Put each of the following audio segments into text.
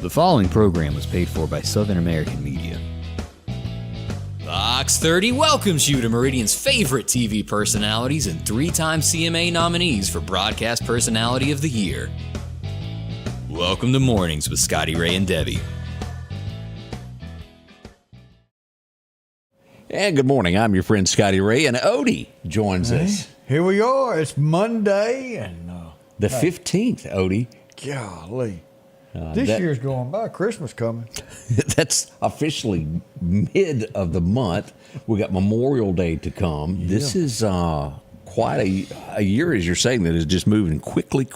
The following program was paid for by Southern American Media. Fox 30 welcomes you to Meridian's favorite TV personalities and three-time CMA nominees for Broadcast Personality of the Year. Welcome to Mornings with Scotty Ray and Debbie. And good morning. I'm your friend Scotty Ray, and Odie joins us. Here we are. It's Monday, and The 15th, Odie. golly, this year's going by. Christmas coming. That's officially mid of the month. We got Memorial Day to come. Yeah. This is quite a year, as you're saying, that is just moving quickly.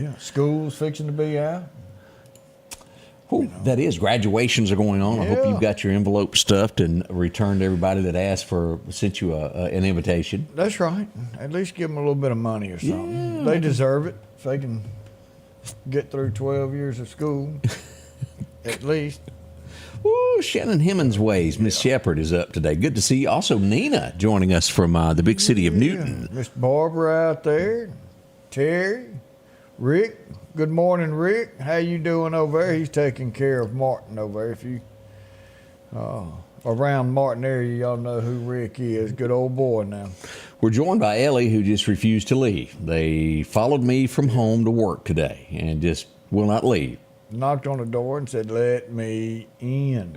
Yeah, school's fixing to be out. Ooh, that is. Graduations are going on. I hope Yeah. you've got your envelope stuffed and returned to everybody that sent you an invitation. That's right. At least give them a little bit of money or something. They deserve it if they can get through 12 years of school, at least. Ooh, Shannon Hemmons ways. Miss Shepherd is up today. Good to see you. Also, Nina joining us from the big city of Newton. Miss Barbara out there, Terry, Rick. Good morning, Rick. How you doing over there? He's taking care of Martin over there. If you around Martin area, y'all know who Rick is. Good old boy now. We're joined by Ellie, who just refused to leave. They followed me from home to work today and just will not leave. Knocked on the door and said, "Let me in."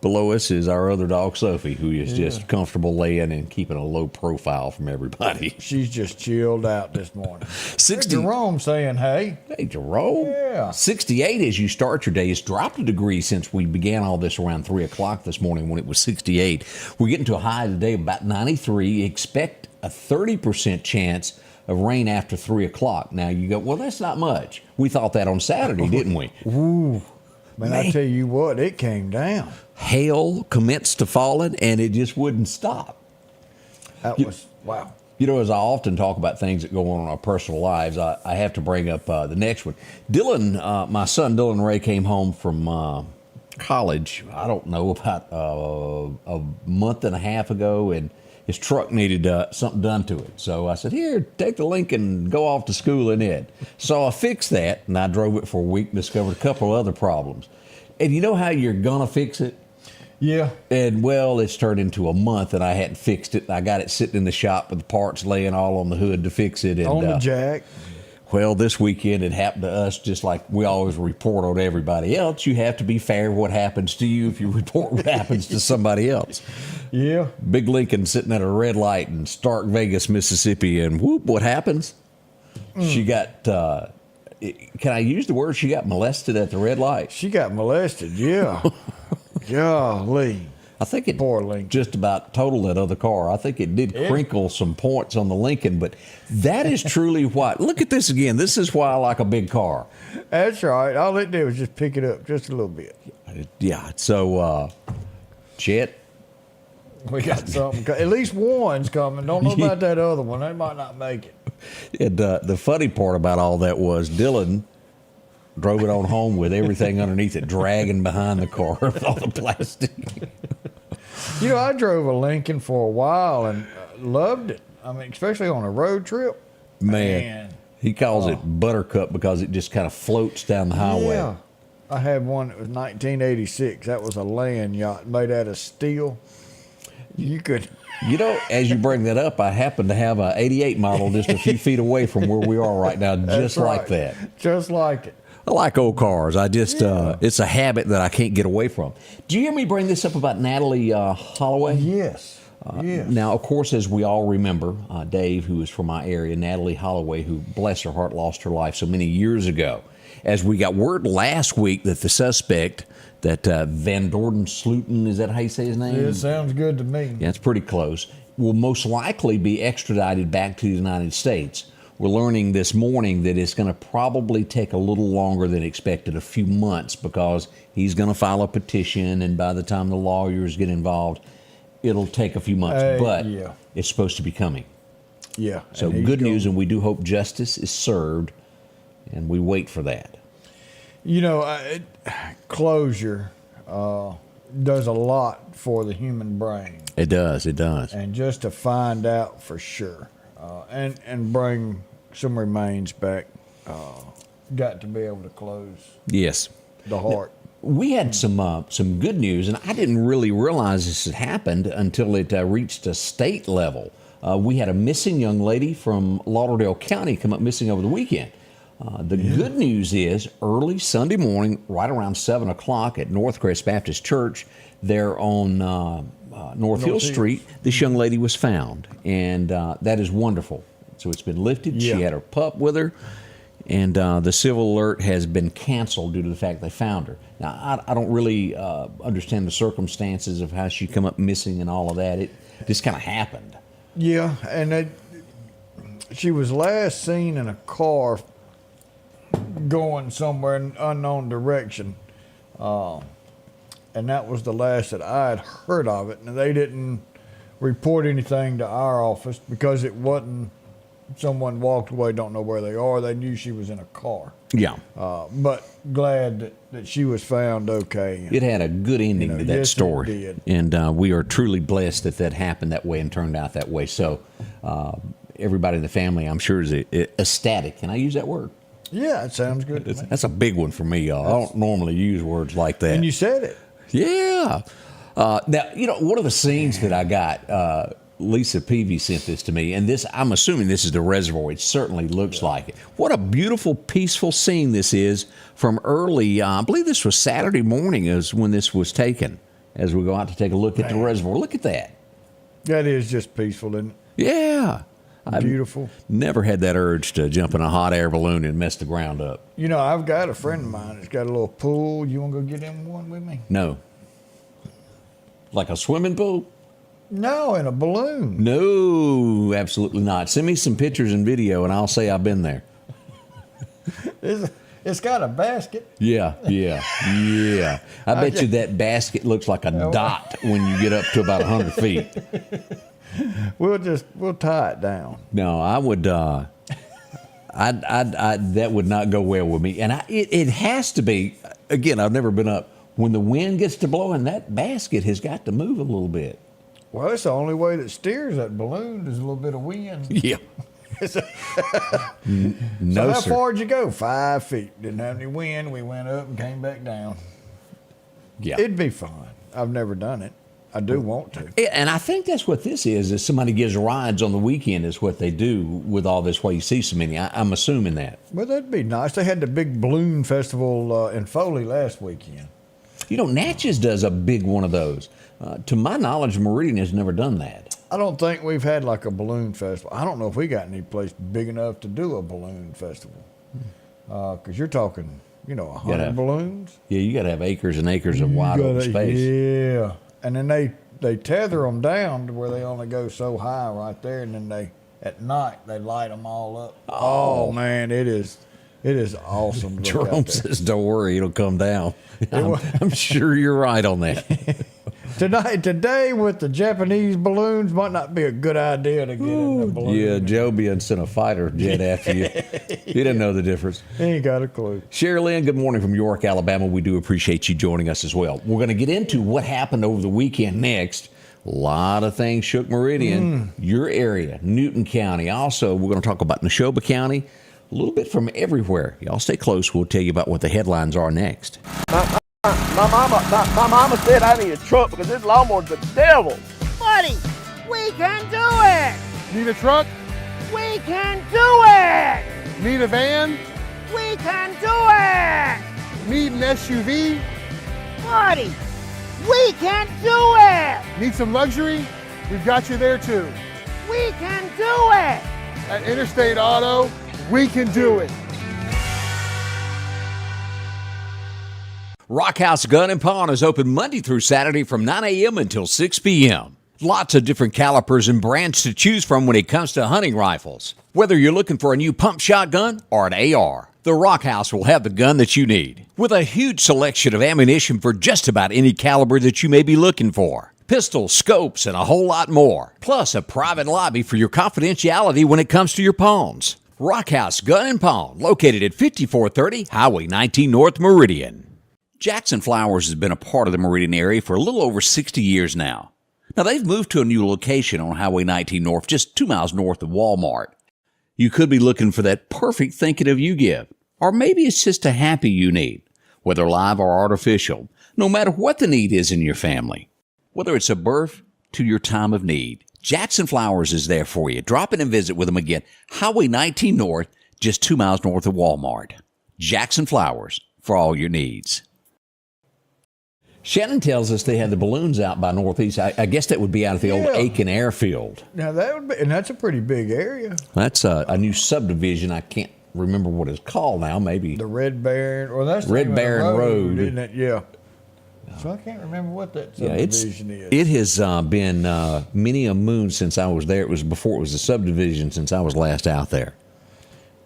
Below us is our other dog, Sophie, who is just comfortable laying and keeping a low profile from everybody. She's just chilled out this morning. 60 Jerome saying, "Hey." Hey, Jerome. Yeah. 68 as you start your day. It's dropped a degree since we began all this around 3 o'clock this morning when it was 68. We're getting to a high today of about 93. Expect a 30% chance of rain after 3 o'clock. Now you go, well, that's not much. We thought that on Saturday, didn't we? Ooh. Man, I tell you what, it came down. Hail commenced to falling, and it just wouldn't stop. That was, wow. You know, as I often talk about things that go on in our personal lives, I have to bring up the next one. Dylan, my son Dylan Ray came home from college, I don't know, about a month and a half ago, and his truck needed something done to it. So I said, here, take the Lincoln, go off to school in it. So I fixed that, and I drove it for a week, discovered a couple of other problems. And you know how you're going to fix it? Yeah. And, well, it's turned into a month, and I hadn't fixed it. I got it sitting in the shop with the parts laying all on the hood to fix it. And, On the jack. Well, this weekend it happened to us just like we always report on everybody else. You have to be fair what happens to you if you report what happens to somebody else. Yeah. Big Lincoln sitting at a red light in Stark Vegas, Mississippi, and whoop, what happens? She got, can I use the word, she got molested at the red light? She got molested, yeah. Golly. I think it Poor Lincoln. just about totaled that other car. I think it did crinkle some points on the Lincoln, but that is truly why. Look at this again. This is why I like a big car. That's right. All it did was just pick it up just a little bit. Yeah. So, Chet. We got something. At least one's coming. Don't know about that other one. They might not make it. And the funny part about all that was Dylan drove it on home with everything underneath it dragging behind the car with all the plastic. You know, I drove a Lincoln for a while and loved it. I mean, especially on a road trip. Man. He calls it Buttercup because it just kind of floats down the highway. Yeah. I had one that was 1986. That was a land yacht made out of steel. You could. You know, as you bring that up, I happen to have a 88 model just a few feet away from where we are right now, just like that. Just like it. I like old cars. I just, it's a habit that I can't get away from. Do you hear me bring this up about Natalie Holloway? Yes. Yes. Now, of course, as we all remember, Dave, who is from my area, Natalie Holloway, who, bless her heart, lost her life so many years ago. As we got word last week that the suspect, that Van Dorden Slooten, is that how you say his name? Yeah, it sounds good to me. Yeah, it's pretty close, will most likely be extradited back to the United States. We're learning this morning that it's going to probably take a little longer than expected, a few months, because he's going to file a petition, and by the time the lawyers get involved, it'll take a few months, but it's supposed to be coming. Yeah. So good news, and we do hope justice is served, and we wait for that. You know, closure does a lot for the human brain. It does, it does. And just to find out for sure, and bring some remains back, got to be able to close. Yes. the heart. We had some good news, and I didn't really realize this had happened until it reached a state level. We had a missing young lady from Lauderdale County come up missing over the weekend. The good news is early Sunday morning, right around 7 o'clock at Northcrest Baptist Church, there on North Hill Street, this young lady was found, and that is wonderful. So it's been lifted. Yeah. She had her pup with her, and the civil alert has been canceled due to the fact they found her. Now, I don't really understand the circumstances of how she come up missing and all of that. It just kind of happened. Yeah, and she was last seen in a car going somewhere in unknown direction. And that was the last that I had heard of it. And they didn't report anything to our office because it wasn't someone walked away, don't know where they are. They knew she was in a car. Yeah. But glad that she was found okay. It had a good ending to that yes, story. it did. And we are truly blessed that happened that way and turned out that way. So everybody in the family, I'm sure, is ecstatic. Can I use that word? Yeah, it sounds good. That's a big one for me, y'all. I don't normally use words like that. And you said it. Yeah. Now, one of the scenes that I got, Lisa Peavy sent this to me, and this, I'm assuming this is the reservoir. It certainly looks like it. What a beautiful, peaceful scene this is from early, I believe this was Saturday morning is when this was taken, as we go out to take a look at the reservoir. Look at that. That is just peaceful, isn't it? Yeah. Beautiful. Never had that urge to jump in a hot air balloon and mess the ground up. I've got a friend of mine that's got a little pool. You want to go get in one with me? No. Like a swimming pool? No, in a balloon. No, absolutely not. Send me some pictures and video, and I'll say I've been there. It's got a basket. Yeah. I bet you that basket looks like a dot when you get up to about 100 feet. We'll tie it down. No, I would. I that would not go well with me. And it has to be. Again, I've never been up. When the wind gets to blowing, that basket has got to move a little bit. Well, it's the only way that steers that balloon. There's a little bit of wind. Yeah. No, So how sir. far did you go? 5 feet. Didn't have any wind. We went up and came back down. Yeah. It'd be fun. I've never done it. I do want to. And I think that's what this is somebody gives rides on the weekend is what they do with all this, why you see so many. I'm assuming that. Well, that'd be nice. They had the big balloon festival in Foley last weekend. Natchez does a big one of those. To my knowledge, Meridian has never done that. I don't think we've had like a balloon festival. I don't know if we got any place big enough to do a balloon festival. Because you're talking, 100 balloons. Yeah, you got to have acres and acres of wide open space. Yeah. And then they tether them down to where they only go so high right there. And then at night, they light them all up. Oh man, it is awesome. To look Jerome out there. says, don't worry, it'll come down. I'm sure you're right on that. Today with the Japanese balloons might not be a good idea to get in the balloon. Yeah, Joe being sent a fighter jet after you. He didn't know the difference. He ain't got a clue. Sherilyn, good morning from York, Alabama. We do appreciate you joining us as well. We're going to get into what happened over the weekend next. A lot of things shook Meridian, your area, Newton County. Also, we're going to talk about Neshoba County, a little bit from everywhere. Y'all stay close. We'll tell you about what the headlines are next. My mama said I need a truck because this lawnmower's the devil. Buddy, we can do it! Need a truck? We can do it! Need a van? We can do it! Need an SUV? Buddy, we can do it! Need some luxury? We've got you there too. We can do it! At Interstate Auto, we can do it. Rock House Gun and Pawn is open Monday through Saturday from 9 a.m. until 6 p.m. Lots of different calibers and brands to choose from when it comes to hunting rifles. Whether you're looking for a new pump shotgun or an AR, the Rock House will have the gun that you need. With a huge selection of ammunition for just about any caliber that you may be looking for. Pistols, scopes, and a whole lot more. Plus a private lobby for your confidentiality when it comes to your pawns. Rock House Gun and Pawn, located at 5430 Highway 19 North Meridian. Jackson Flowers has been a part of the Meridian area for a little over 60 years now. Now, they've moved to a new location on Highway 19 North, just 2 miles north of Walmart. You could be looking for that perfect thinking of you gift, or maybe it's just a happy you need. whether live or artificial, no matter what the need is in your family. Whether it's a birth to your time of need, Jackson Flowers is there for you. Drop in and visit with them again. Highway 19 North, just 2 miles north of Walmart. Jackson Flowers, for all your needs. Shannon tells us they had the balloons out by Northeast. I guess that would be out at the old Aiken Airfield. Now that would be, and that's a pretty big area. That's a new subdivision. I can't remember what it's called now. Maybe The Red Baron, or that's the Red name of the Baron Road. isn't it? Yeah. So I can't remember what that Yeah, subdivision is. it has been many a moon since I was there. It was before it was a subdivision since I was last out there.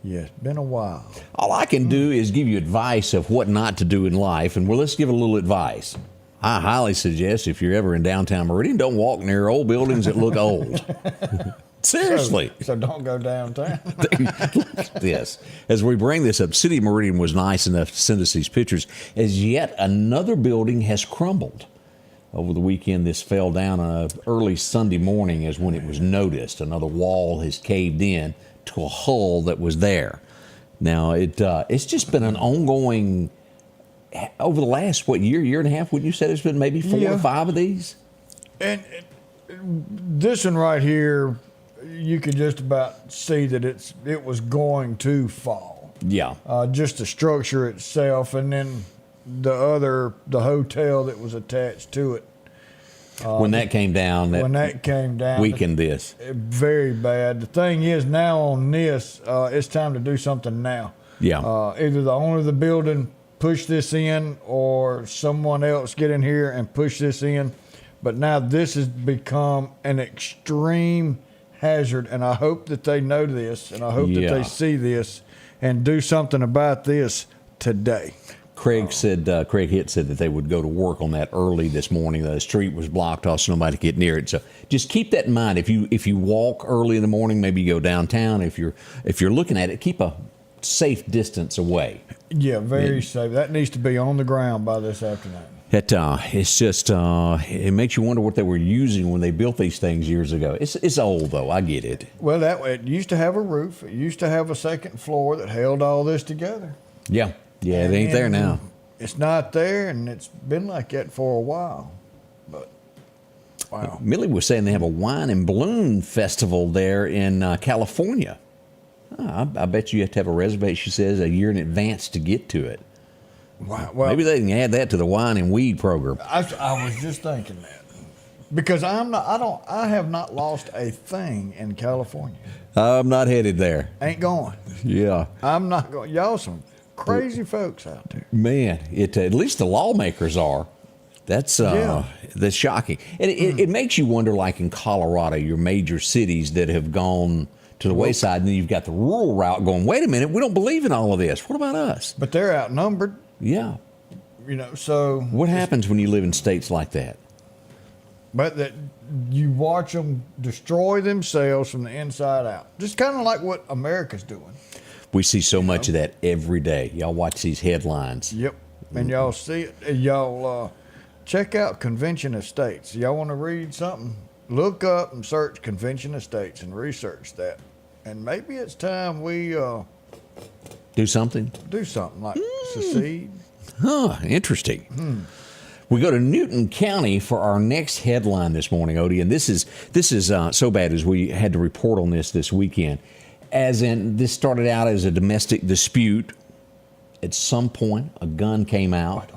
Yeah, it's been a while. All I can do is give you advice of what not to do in life, and well, let's give a little advice. I highly suggest if you're ever in Downtown Meridian, don't walk near old buildings that look old. Seriously. So don't go downtown. Yes. As we bring this up, City of Meridian was nice enough to send us these pictures as yet another building has crumbled. Over the weekend, this fell down early Sunday morning is when it was noticed. Another wall has caved in to a hull that was there. Now, it's just been an ongoing, over the last, year and a half, wouldn't you say there's been maybe 4 or 5 of these? And this one right here, you could just about see that it was going to fall. Yeah. Just the structure itself, and then the hotel that was attached to it. When that came down, weakened this. Very bad. The thing is, now on this, it's time to do something now. Yeah. Either the owner of the building push this in, or someone else get in here and push this in. But now this has become an extreme hazard, and I hope that they know this, and I hope that they see this and do something about this today. Craig Hitt said that they would go to work on that early this morning. The street was blocked off so nobody could get near it. So just keep that in mind. If you walk early in the morning, maybe you go downtown. If you're looking at it, keep a safe distance away. Yeah, very safe. That needs to be on the ground by this afternoon. It's just it makes you wonder what they were using when they built these things years ago. It's old though. I get it. Well, it used to have a roof. It used to have a second floor that held all this together. Yeah. Yeah, it ain't there now. It's not there, and it's been like that for a while. But, wow. Millie was saying they have a wine and balloon festival there in California. I bet you have to have a reservation, she says, a year in advance to get to it. Wow. Well, maybe they can add that to the wine and weed program. I was just thinking that. Because I have not lost a thing in California. I'm not headed there. Ain't going. Yeah. I'm not going. Y'all some crazy folks out there. Man, at least the lawmakers are. That's shocking. And it makes you wonder, like in Colorado, your major cities that have gone to the wayside, and then you've got the rural route going, wait a minute, we don't believe in all of this. What about us? But they're outnumbered. Yeah. So. What happens when you live in states like that? But that you watch them destroy themselves from the inside out. Just kind of like what America's doing. We see so much of that every day. Y'all watch these headlines. Yep. And y'all see it. Y'all check out Convention Estates. Y'all want to read something? Look up and search Convention Estates and research that. And maybe it's time we do something like secede. Huh, interesting. We go to Newton County for our next headline this morning, Odie, and this is so bad as we had to report on this weekend. As in, this started out as a domestic dispute. At some point, a gun came out,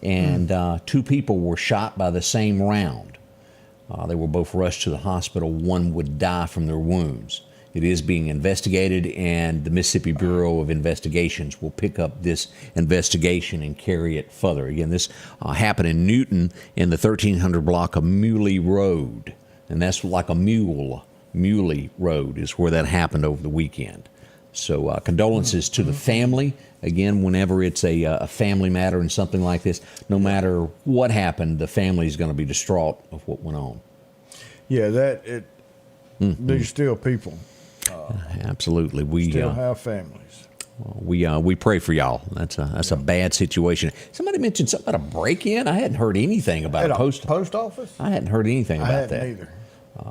and 2 people were shot by the same round. They were both rushed to the hospital. One would die from their wounds. It is being investigated, and the Mississippi Bureau of Investigations will pick up this investigation and carry it further. Again, this happened in Newton in the 1300 block of Muley Road, and that's like a mule. Muley Road is where that happened over the weekend. So condolences to the family. Again, whenever it's a family matter and something like this, no matter what happened, the family is going to be distraught of what went on. Yeah, these still people. Absolutely, we still have families. We pray for y'all. That's a bad situation. Somebody mentioned something about a break-in. I hadn't heard anything about a post office. I hadn't heard anything about that either.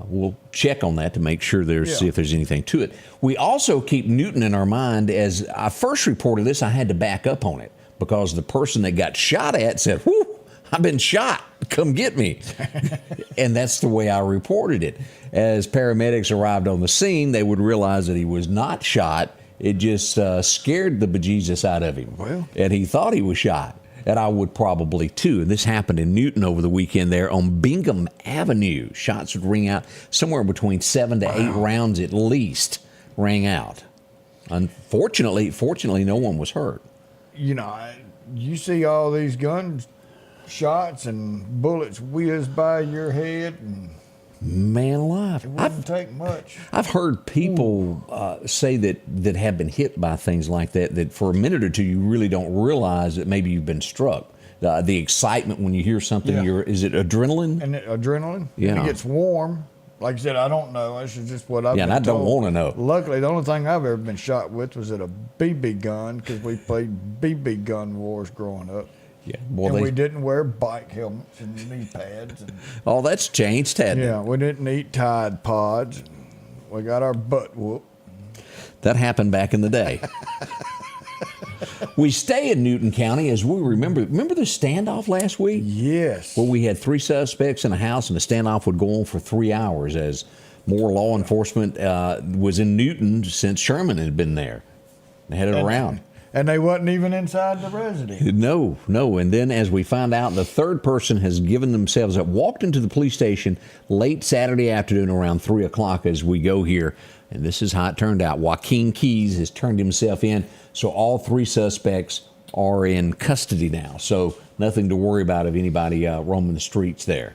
We'll check on that to make sure see if there's anything to it. We also keep Newton in our mind. As I first reported this, I had to back up on it because the person that got shot at said, "Whoo, I've been shot. Come get me." And that's the way I reported it. As paramedics arrived on the scene, they would realize that he was not shot. It just scared the bejesus out of him. Well. And he thought he was shot. And I would probably too. And this happened in Newton over the weekend there on Bingham Avenue. Shots would ring out somewhere between 7 to 8 rounds at least rang out. Fortunately, no one was hurt. You know, you see all these guns shots and bullets whiz by your head, and Man alive. it wouldn't take much. I've heard people say that have been hit by things like that for a minute or two you really don't realize that maybe you've been struck. The excitement when you hear something, Yeah. is it adrenaline? And adrenaline, Yeah. it gets warm. Like I said, I don't know. This is just what I've Yeah, been and I don't told. want to know. Luckily, the only thing I've ever been shot with was at a BB gun, because we played BB gun wars growing up. Yeah. And we didn't wear bike helmets and knee pads. And, Oh, that's changed, hasn't it? yeah, we didn't eat Tide Pods. We got our butt whooped. That happened back in the day. We stay in Newton County as we remember. Remember the standoff last week? Yes. Well, we had 3 suspects in a house, and the standoff would go on for 3 hours as more law enforcement was in Newton since Sherman had been there. They had it around. And they wasn't even inside the residence. No. And then as we find out, the third person has given themselves up, walked into the police station late Saturday afternoon around 3 o'clock as we go here. And this is how it turned out. Joaquin Keys has turned himself in. So all 3 suspects are in custody now. So nothing to worry about of anybody roaming the streets there.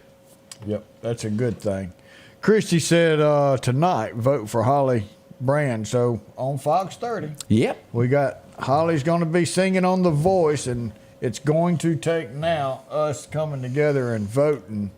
Yep, that's a good thing. Christy said tonight, vote for Holly Brand. So on Fox 30, Yep. we got Holly's going to be singing on The Voice, and it's going to take now us coming together and voting.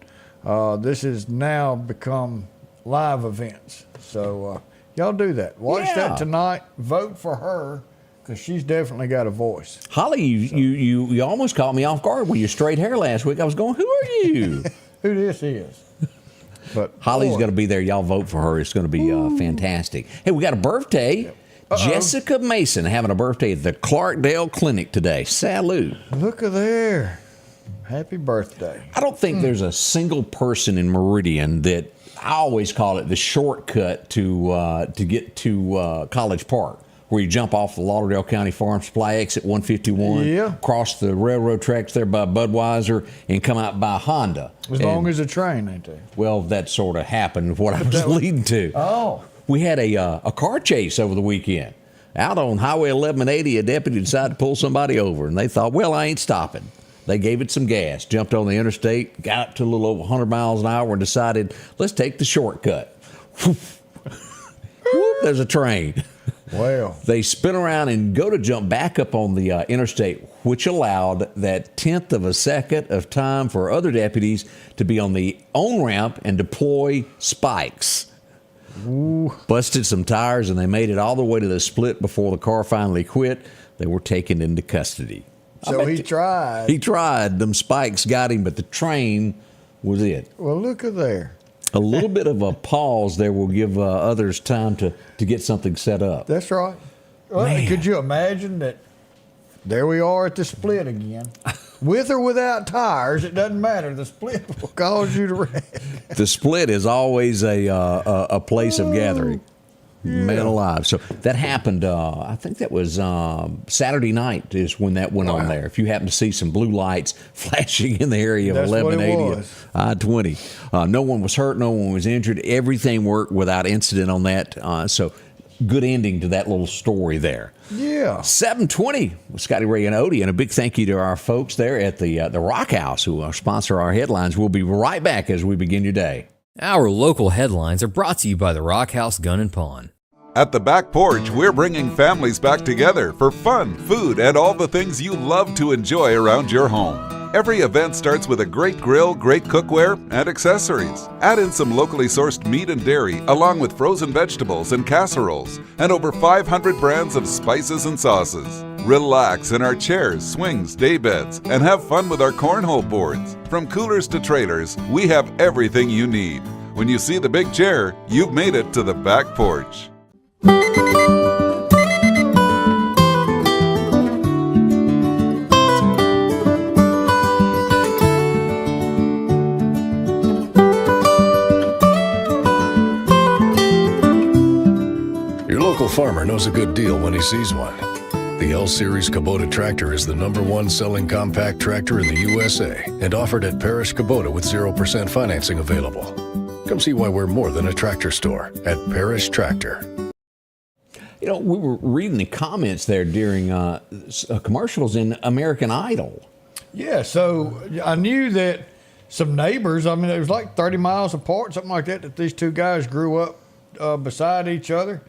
This has now become live events. So y'all do that. Watch Yeah. that tonight. Vote for her, because she's definitely got a voice. Holly, you almost caught me off guard with your straight hair last week. I was going, who are you? Who this is. But Holly's boy, going to be there. Y'all vote for her. It's going to be fantastic. Hey, we got a birthday. Jessica Mason having a birthday at the Clarkdale Clinic today. Salute. look at there. Happy birthday. I don't think there's a single person in Meridian that I always call it the shortcut to get to College Park, where you jump off the Lauderdale County Farm Supply exit 151, Yeah. cross the railroad tracks there by Budweiser, and come out by Honda. As long as a train, ain't they? Well, that sort of happened, what I was leading to. Oh. We had a car chase over the weekend. Out on Highway 1180, a deputy decided to pull somebody over, and they thought, well, I ain't stopping. They gave it some gas, jumped on the interstate, got up to a little over 100 miles an hour, and decided, let's take the shortcut. Whoop, there's a train. Well. They spin around and go to jump back up on the interstate, which allowed that 1/10 of a second of time for other deputies to be on the on-ramp and deploy spikes. Ooh. Busted some tires, and they made it all the way to the split before the car finally quit. They were taken into custody. So he tried. He tried. Them spikes got him, but the train was it. Well, look at there. A little bit of a pause there will give others time to get something set up. That's right. Well, Man. could you imagine that? There we are at the split again. With or without tires, it doesn't matter. The split will cause you to wreck. The split is always a place of gathering. Man alive. So that happened, I think that was Saturday night is when that went on there. If you happen to see some blue lights flashing in the area of That's what it 1180 was. I-20. No one was hurt. No one was injured. Everything worked without incident on that. So good ending to that little story there. Yeah. 7:20 with Scotty Ray and Odie, and a big thank you to our folks there at the Rock House who sponsor our headlines. We'll be right back as we begin your day. Our local headlines are brought to you by the Rock House Gun and Pawn. At the Back Porch, we're bringing families back together for fun, food, and all the things you love to enjoy around your home. Every event starts with a great grill, great cookware, and accessories. Add in some locally sourced meat and dairy, along with frozen vegetables and casseroles, and over 500 brands of spices and sauces. Relax in our chairs, swings, daybeds, and have fun with our cornhole boards. From coolers to trailers, we have everything you need. When you see the big chair, you've made it to the Back Porch. local farmer knows a good deal when he sees one. The L-Series Kubota tractor is the #1 selling compact tractor in the USA and offered at Parish Kubota with 0% financing available. Come see why we're more than a tractor store at Parish Tractor. You know, we were reading the comments there during commercials in American Idol. Yeah, so I knew that some neighbors, I mean, it was like 30 miles apart, something like that these two guys grew up beside each other.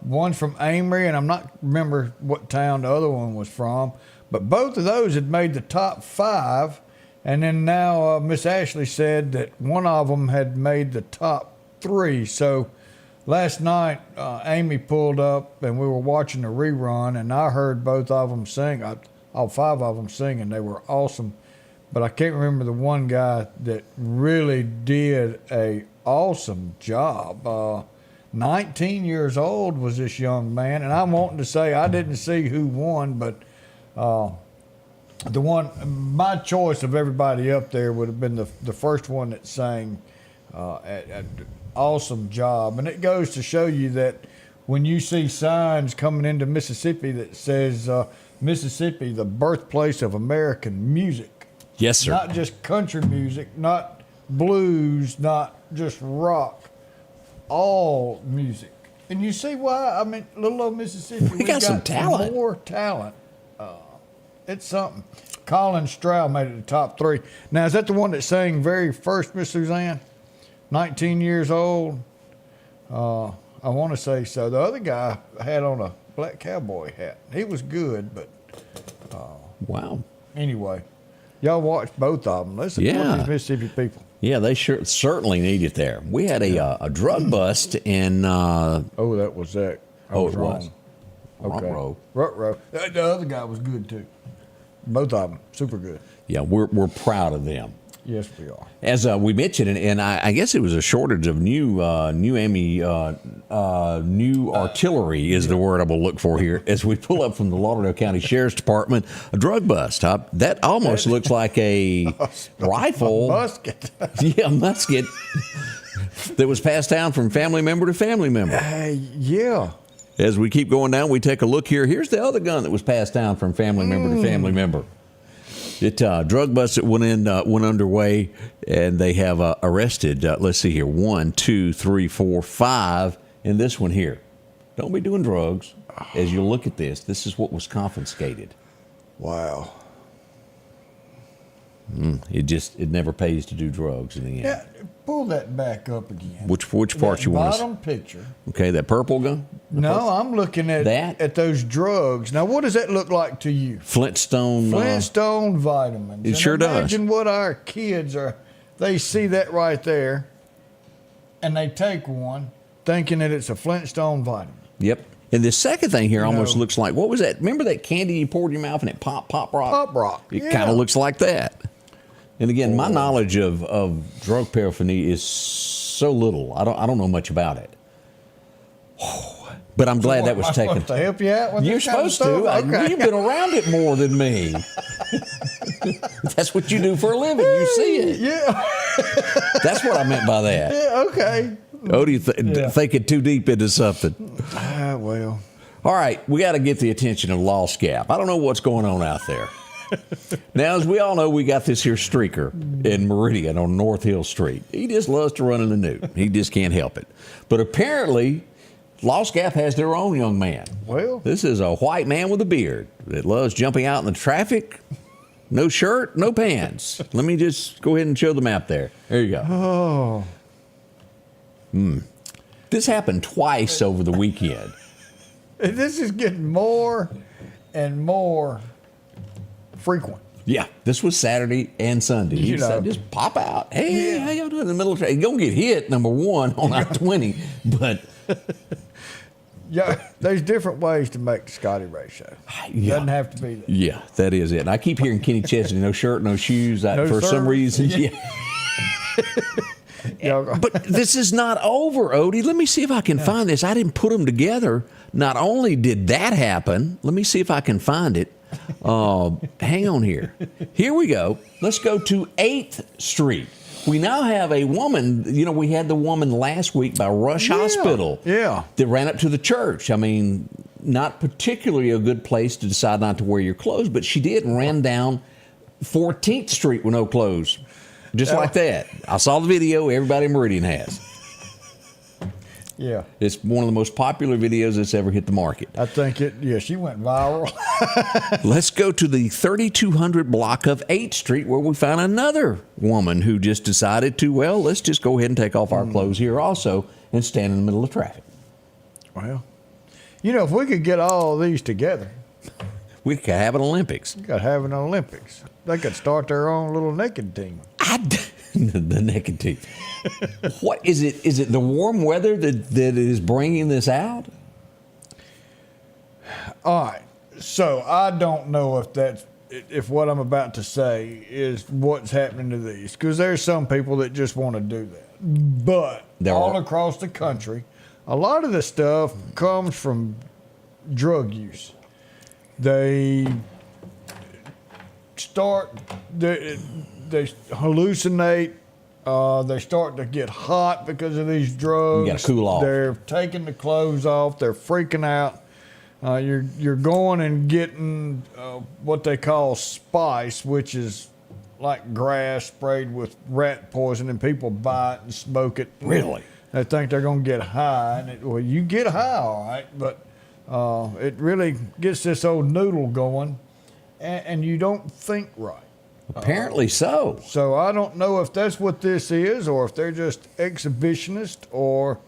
One's from Amory, and I'm not remember what town the other one was from, but both of those had made the top 5. And then now Miss Ashley said that one of them had made the top 3. So last night, Amy pulled up and we were watching the rerun, and I heard both of them sing, all 5 of them singing. They were awesome. But I can't remember the one guy that really did a awesome job. 19 years old was this young man, and I'm wanting to say I didn't see who won, but the one, my choice of everybody up there would have been the first one that sang. Awesome job. And it goes to show you that when you see signs coming into Mississippi that says Mississippi, the birthplace of American music. Yes, sir. Not just country music, not blues, not just rock, all music. And you see why, I mean, little old Mississippi, we got some talent. More talent. It's something. Colin Stroud made it the top 3. Now, is that the one that sang very first, Miss Suzanne? 19 years old? I want to say so. The other guy had on a black cowboy hat. He was good, but wow. Anyway, y'all watch both of them. Let's support these Mississippi people. Yeah, they certainly need it there. We had a drug bust in. That was that. I was wrong. Okay. Rutrow. The other guy was good too. Both of them, super good. Yeah, we're proud of them. Yes, we are. As we mentioned, and I guess it was a shortage of new artillery is the word I will look for here. As we pull up from the Lauderdale County Sheriff's Department, a drug bust. That almost looks like a rifle. Musket. Yeah, a musket that was passed down from family member to family member. Yeah. As we keep going down, we take a look here. Here's the other gun that was passed down from family member to family member. It drug bust that went underway, and they have arrested. Let's see here, 1, 2, 3, 4, 5, and this one here. Don't be doing drugs. As you look at this is what was confiscated. Wow. It never pays to do drugs in the end. Yeah, pull that back up again. Which part you want? Bottom picture. Okay, that purple gun. No, I'm looking at those drugs. Now, what does that look like to you? Flintstone vitamins. It sure does. Imagine what our kids are. They see that right there, and they take one, thinking that it's a Flintstone vitamin. Yep. And the second thing here almost looks like, what was that? Remember that candy you poured in your mouth and it pop rock? Pop rock. It kind of looks like that. And again, my knowledge of drug paraphernalia is so little. I don't know much about it. But I'm glad that was taken. Supposed to help you out with You're supposed to. Okay. You've been around it more than me. That's what you do for a living. You see it. Yeah. That's what I meant by that. Yeah, okay. Odie thinking too deep into something. Well. All right, we got to get the attention of Lost Gap. I don't know what's going on out there. Now, as we all know, we got this here streaker in Meridian on North Hill Street. He just loves to run in the nude. He just can't help it. But apparently, Lost Gap has their own young man. Well, this is a white man with a beard that loves jumping out in the traffic. No shirt, no pants. Let me just go ahead and show the map there. There you go. Oh. This happened twice over the weekend. This is getting more and more frequent. Yeah, this was Saturday and Sunday. He said, just pop out. Hey, how y'all doing in the middle of the traffic? You're going to get hit, number one, on I-20, but... Yeah, there's different ways to make the Scotty Ray show. Doesn't have to be that. Yeah, that is it. And I keep hearing Kenny Chesney, no shirt, no shoes, for some reason. Yeah. But this is not over, Odie. Let me see if I can find this. I didn't put them together. Not only did that happen, let me see if I can find it. Hang on here. Here we go. Let's go to 8th Street. We now have a woman, we had the woman last week by Rush Hospital that ran up to the church. I mean, not particularly a good place to decide not to wear your clothes, but she did and ran down 14th Street with no clothes. Just like that. I saw the video everybody in Meridian has. Yeah. It's one of the most popular videos that's ever hit the market. I think she went viral. Let's go to the 3200 block of 8th Street where we found another woman who just decided to, let's just go ahead and take off our clothes here also and stand in the middle of traffic. Well, if we could get all these together. We could have an Olympics. We could have an Olympics. They could start their own little naked team. The naked team. What is it? Is it the warm weather that is bringing this out? All right. So I don't know if what I'm about to say is what's happening to these, because there's some people that just want to do that. But across the country, a lot of the stuff comes from drug use. They hallucinate. They start to get hot because of these drugs. You got to cool off. They're taking the clothes off. They're freaking out. You're going and getting what they call spice, which is like grass sprayed with rat poison, and people buy it and smoke it. Really? They think they're going to get high. And you get high, all right, but it really gets this old noodle going, and you don't think right. Apparently so. So I don't know if that's what this is, or if they're just exhibitionists, or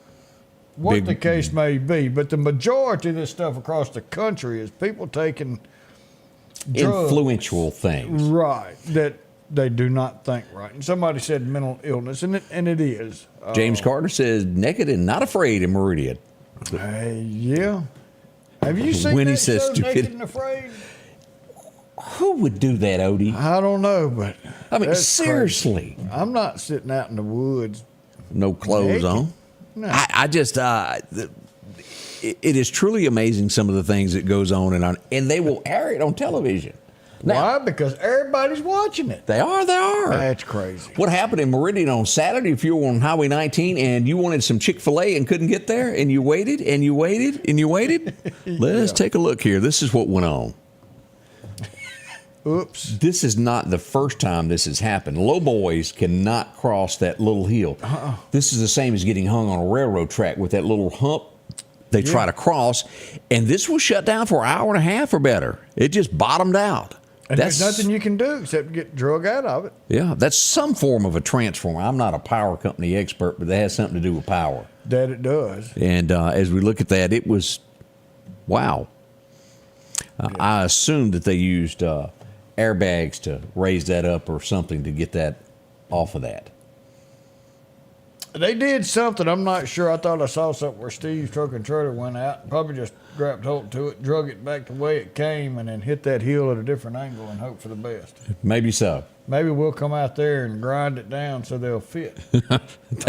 what the case may be. But the majority of this stuff across the country is people taking drugs, influential things. Right, that they do not think right. And somebody said mental illness, and it is. James Carter says naked and not afraid in Meridian. Yeah. Have you seen when that he says show, stupid. Naked and Afraid? Who would do that, Odie? I don't know, but I mean, seriously. Crazy. I'm not sitting out in the woods. No clothes on. No. I just, it is truly amazing some of the things that goes on, and they will air it on television. Now, why? Because everybody's watching it. They are. That's crazy. What happened in Meridian on Saturday, if you were on Highway 19 and you wanted some Chick-fil-A and couldn't get there, and you waited, and you waited, and you waited? Let's take a look here. This is what went on. Oops. This is not the first time this has happened. Low boys cannot cross that little hill. This is the same as getting hung on a railroad track with that little hump they try to cross. And this was shut down for an hour and a half or better. It just bottomed out. And there's nothing you can do except get drug out of it. Yeah, that's some form of a transformer. I'm not a power company expert, but that has something to do with power. That it does. And as we look at that, it was, wow. I assumed that they used airbags to raise that up or something to get that off of that. They did something. I'm not sure. I thought I saw something where Steve's truck and trailer went out, probably just grabbed hold to it, drug it back the way it came, and then hit that hill at a different angle and hope for the best. Maybe so. Maybe we'll come out there and grind it down so they'll fit. I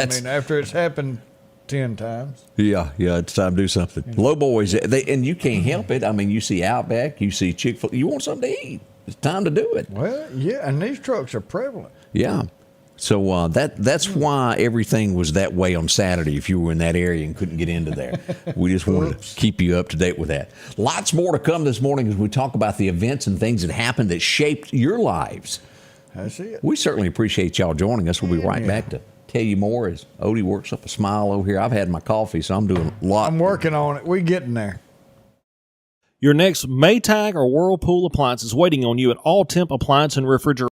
mean, after it's happened 10 times. Yeah, it's time to do something. Low boys, and you can't help it. I mean, you see Outback, you see Chick-fil-A, you want something to eat. It's time to do it. Well, yeah, and these trucks are prevalent. Yeah. So that's why everything was that way on Saturday if you were in that area and couldn't get into there. We just wanted to keep you up to date with that. Lots more to come this morning as we talk about the events and things that happened that shaped your lives. That's it. We certainly appreciate y'all joining us. We'll be right back to tell you more as Odie works up a smile over here. I've had my coffee, so I'm doing a lot. I'm working on it. We're getting there. Your next Maytag or Whirlpool appliance is waiting on you at All Temp Appliance and Refrigerator.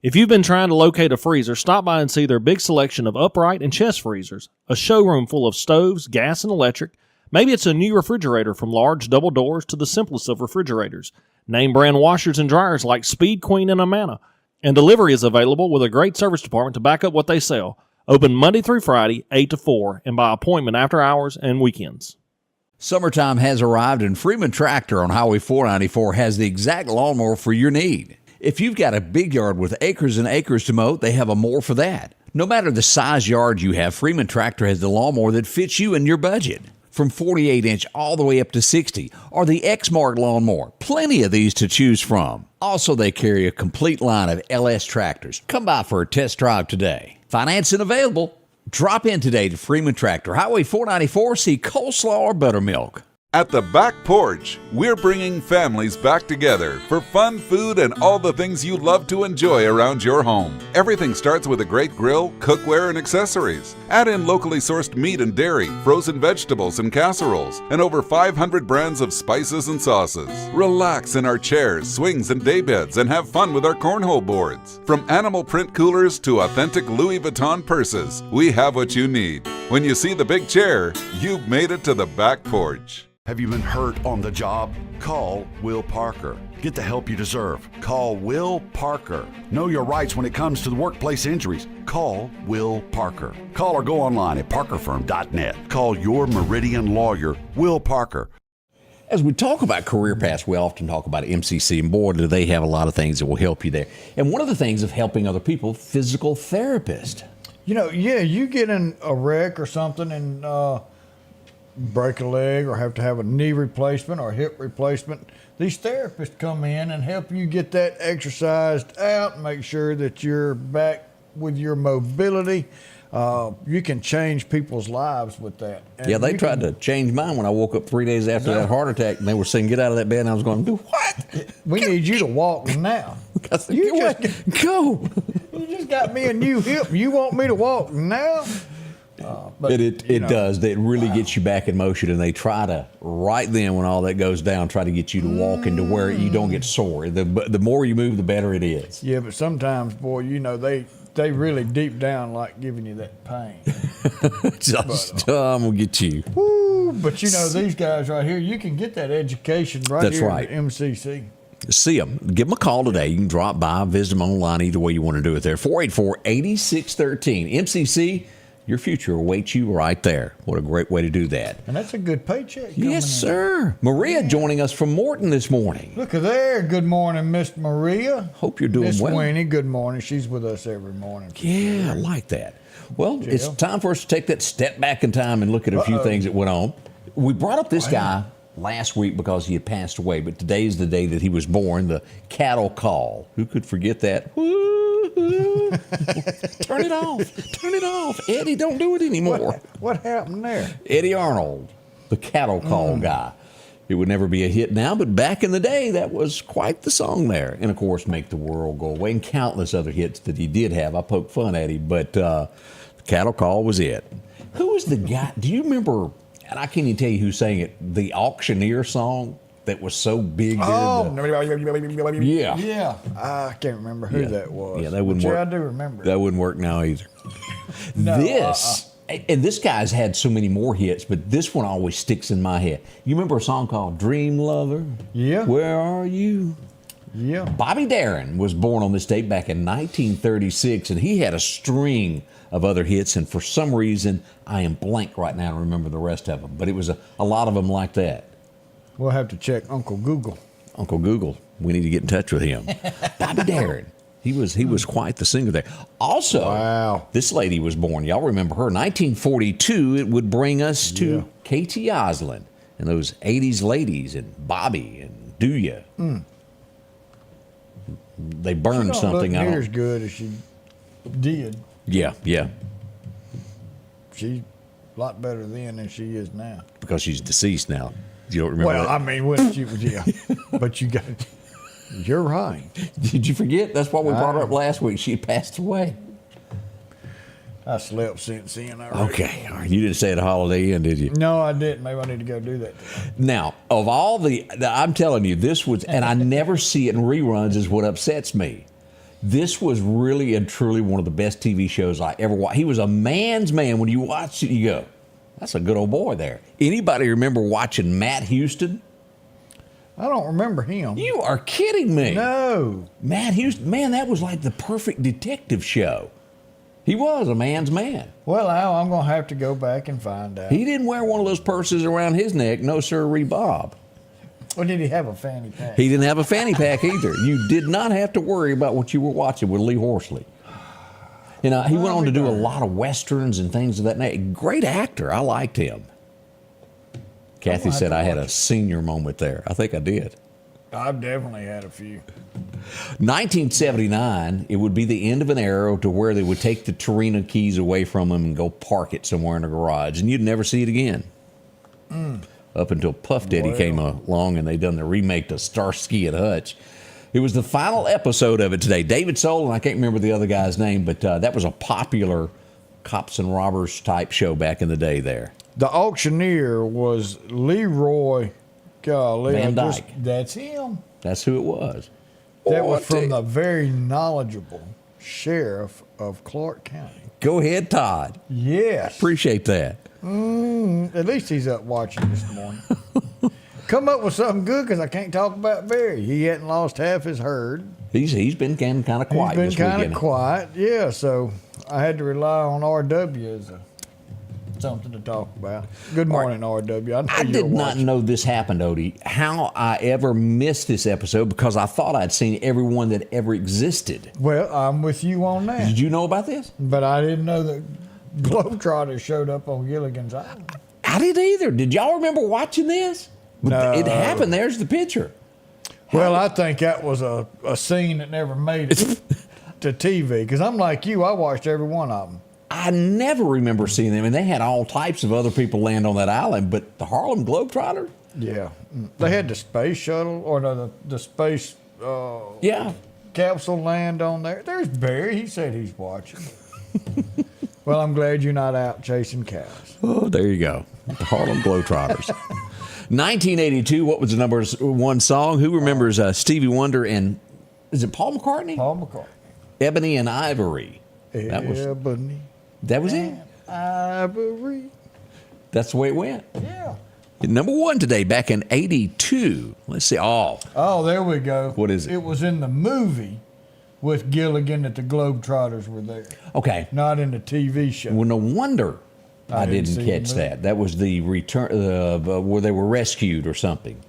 If you've been trying to locate a freezer, stop by and see their big selection of upright and chest freezers, a showroom full of stoves, gas, and electric. Maybe it's a new refrigerator from large double doors to the simplest of refrigerators. Name brand washers and dryers like Speed Queen and Amana. And delivery is available with a great service department to back up what they sell. Open Monday through Friday, 8 to 4, and by appointment after hours and weekends. Summertime has arrived, and Freeman Tractor on Highway 494 has the exact lawnmower for your need. If you've got a big yard with acres and acres to mow, they have a mower for that. No matter the size yard you have, Freeman Tractor has the lawnmower that fits you and your budget. from 48-inch all the way up to 60, or the X-Mark lawnmower. Plenty of these to choose from. Also, they carry a complete line of LS tractors. Come by for a test drive today. Financing available. Drop in today to Freeman Tractor, Highway 494, see coleslaw or buttermilk. At the Back Porch, we're bringing families back together for fun, food, and all the things you love to enjoy around your home. Everything starts with a great grill, cookware, and accessories. Add in locally sourced meat and dairy, frozen vegetables and casseroles, and over 500 brands of spices and sauces. Relax in our chairs, swings, and daybeds and have fun with our cornhole boards. From animal print coolers to authentic Louis Vuitton purses, we have what you need. When you see the big chair, you've made it to the Back Porch. Have you been hurt on the job? Call Will Parker. Get the help you deserve. Call Will Parker. Know your rights when it comes to the workplace injuries. Call Will Parker. Call or go online at parkerfirm.net. Call your Meridian lawyer, Will Parker. As we talk about career paths, we often talk about MCC, and boy, do they have a lot of things that will help you there. And one of the things of helping other people, physical therapist. You know, yeah, you get in a wreck or something and break a leg or have to have a knee replacement or hip replacement. These therapists come in and help you get that exercised out, make sure that you're back with your mobility. You can change people's lives with that. And yeah, they tried to change mine when I woke up 3 days after that heart attack, and they were saying, get out of that bed, and I was going, do what? We need you to walk now. Go. You just got me a new hip. You want me to walk now? But it does. It really gets you back in motion, and they try to, right then when all that goes down, try to get you to walk into where you don't get sore. The more you move, the better it is. Yeah, but sometimes, boy, you know, they really deep down like giving you that pain. I'm going to get you. Woo, but you know, these guys right here, you can get that education That's here right. at MCC. See them. Give them a call today. You can drop by, visit them online, either way you want to do it there. 484-8613. MCC, your future awaits you right there. What a great way to do that. And that's a good paycheck. Yes, sir. Maria joining us from Morton this morning. Look at there. Good morning, Miss Maria. Hope you're doing well. Miss Winnie, good morning. She's with us every morning. Yeah, I like that. Well, it's time for us to take that step back in time and look at a few things that went on. We brought up this guy last week because he had passed away, but today's the day that he was born, the cattle call. Who could forget that? Turn it off. Eddie, don't do it anymore. What happened there? Eddie Arnold, the cattle call guy. It would never be a hit now, but back in the day, that was quite the song there. And, of course, Make the World Go Away and countless other hits that he did have. I poked fun at him, but the cattle call was it. Who was the guy? Do you remember, and I can't even tell you who sang it, the Auctioneer song that was so big? Yeah. Yeah. I can't remember who that was. Yeah, that wouldn't work. I do remember. That wouldn't work now either. And this guy's had so many more hits, but this one always sticks in my head. You remember a song called Dream Lover? Yeah. Where are you? Yeah. Bobby Darin was born on this date back in 1936, and he had a string of other hits, and for some reason, I am blank right now to remember the rest of them, but it was a lot of them like that. We'll have to check Uncle Google. Uncle Google, we need to get in touch with him. Bobby Darin. He was quite the singer there. Also, this lady was born. Y'all remember her. 1942, it would bring us to Katie Osland and those 80s ladies and Bobby and Do Ya. They burned something. She don't look near as good as she did. Yeah. She's a lot better then than she is now. Because she's deceased now. You don't remember that? I mean, when she was, but you're right. Did you forget? That's what we brought her up last week. She passed away. I slept since then. Okay. All right. You didn't stay at a Holiday Inn, did you? No, I didn't. Maybe I need to go do that today. Now, of all I'm telling you, this was, and I never see it in reruns, is what upsets me. This was really and truly one of the best TV shows I ever watched. He was a man's man. When you watched it, you go, that's a good old boy there. Anybody remember watching Matt Houston? I don't remember him. You are kidding me. No. Matt Houston, man, that was like the perfect detective show. He was a man's man. Well, Al, I'm going to have to go back and find out. He didn't wear one of those purses around his neck. No, sir, Bob. Or did he have a fanny pack? He didn't have a fanny pack either. You did not have to worry about what you were watching with Lee Horsley. You know, he went on to do a lot of westerns and things of that nature. Great actor. I liked him. Kathy said I had a senior moment there. I think I did. I've definitely had a few. 1979, it would be the end of an era to where they would take the Torino keys away from them and go park it somewhere in a garage, and you'd never see it again. Up until Puff Daddy came along and they done the remake to Starsky and Hutch. It was the final episode of it today. David Soul, and I can't remember the other guy's name, but that was a popular cops and robbers type show back in the day there. The auctioneer was Leroy Van Dyke. That's him. That's who it was. That was from the very knowledgeable sheriff of Clark County. Go ahead, Todd. Yes. Appreciate that. At least he's up watching this morning. Come up with something good because I can't talk about Barry. He hadn't lost half his herd. He's been kind of quiet. He's been kind of quiet, yeah. So I had to rely on RW as something to talk about. Good morning, RW. I did not know this happened, Odie. How I ever missed this episode because I thought I'd seen everyone that ever existed. Well, I'm with you on that. Did you know about this? But I didn't know that Globetrotters showed up on Gilligan's Island. I didn't either. Did y'all remember watching this? No. It happened. There's the picture. Well, I think that was a scene that never made it to TV because I'm like you. I watched every one of them. I never remember seeing them, and they had all types of other people land on that island, but the Harlem Globetrotters? Yeah. They had the space shuttle, or no, the space capsule land on there. There's Barry. He said he's watching. Well, I'm glad you're not out chasing cows. Oh, there you go. The Harlem Globetrotters. 1982, what was the number one song? Who remembers Stevie Wonder and, is it Paul McCartney? Paul McCartney. Ebony and Ivory. Ebony. That was it? Ivory. That's the way it went. Yeah. Number one today, back in 82. Let's see. Oh, there we go. What is it? It was in the movie with Gilligan that the Globetrotters were there. Okay. Not in the TV show. Well, no wonder I didn't catch that. That was the return where they were rescued or something.